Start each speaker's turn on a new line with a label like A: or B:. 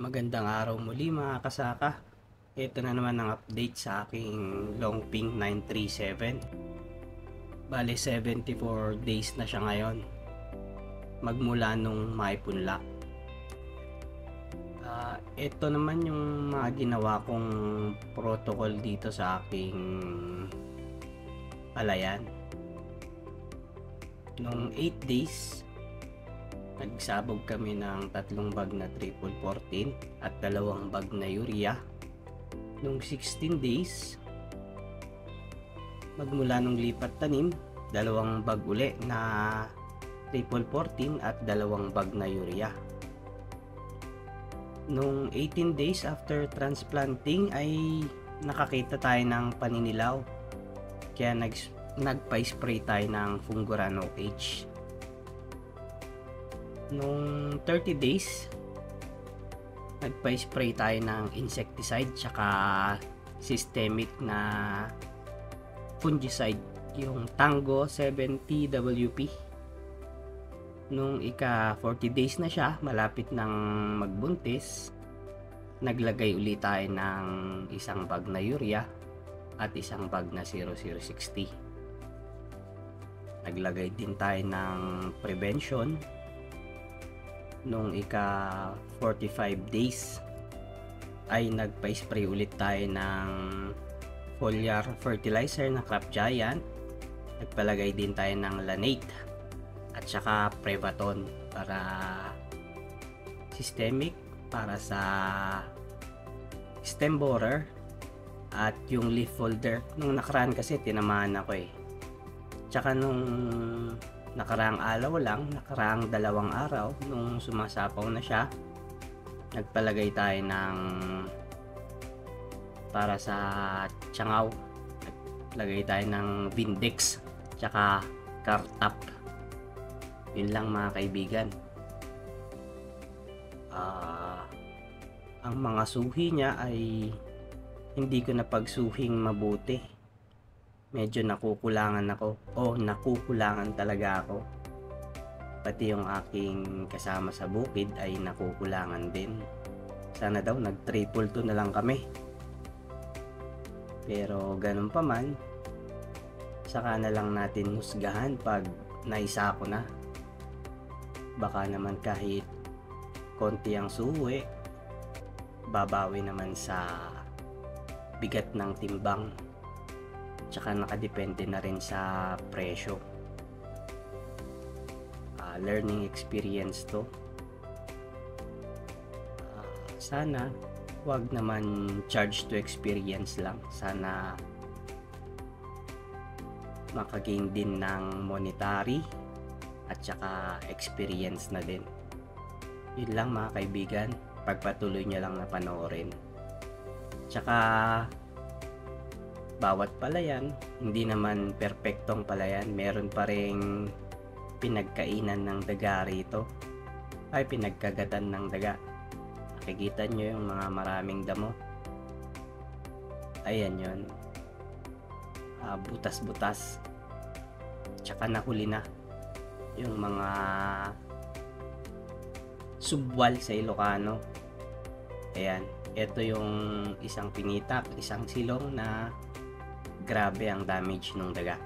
A: Magandang araw muli mga kasaka. Ito na naman ang update sa aking Longping 937. Bale 74 days na siya ngayon magmula nung maipunla. Ito naman yung mga ginawa kong protocol dito sa aking palayan. Nung 8 days nagsabog kami ng 3 bag na triple 14 at 2 bag na urea. Nung 16 days, magmula nung lipat tanim, 2 bag uli na triple 14 at 2 bag na urea. Nung 18 days after transplanting ay nakakita tayo ng paninilaw. Kaya nagpa-spray tayo ng Fungurano H. Nung 30 days, nagpa-spray tayo ng insecticide tsaka systemic na fungicide, yung Tango 70 WP. Nung ika 40 days na siya, malapit nang magbuntis, naglagay ulit tayo ng 1 bag na urea at 1 bag na 0060. Naglagay din tayo ng prevention. Nung ika 45 days ay nagpa-spray ulit tayo ng foliar fertilizer na Crop Giant. Nagpalagay din tayo ng Lanate at saka Prevaton para systemic, para sa stem borer at yung leaf folder. Nung nakaraan kasi tinamaan ako tsaka nung nakaraang nakaraang 2 araw, nung sumasapaw na siya, nagpalagay tayo ng para sa tiyangaw, naglagay tayo ng Vindex tsaka Cartap. Yun lang mga kaibigan. Ang mga suhi niya ay hindi ko na pagsuhing mabuti. Medyo nakukulangan talaga ako. Pati yung aking kasama sa bukid ay nakukulangan din. Sana daw nag-triple 2 na lang kami. Pero ganun pa man, saka na lang natin husgahan pag naisa ko na. Baka naman kahit konti ang suwi, babawi naman sa bigat ng timbang. Tsaka nakadepende na rin sa presyo. Learning experience to. Sana wag naman charge to experience lang. Sana makagain din ng monetary at saka experience na din. Yun lang mga kaibigan, pagpatuloy nyo lang na panoorin. Tsaka bawat palayan, hindi naman perpektong palayan, meron pa ring pinagkainan ng daga rito, ay pinagkagatan ng daga. Nakikita nyo yung mga maraming damo, ayan yun, butas-butas, tsaka nahuli na yung mga subwal sa Ilocano. Ayan, ito yung isang pinitak, isang silong na grabe ang damage ng daga.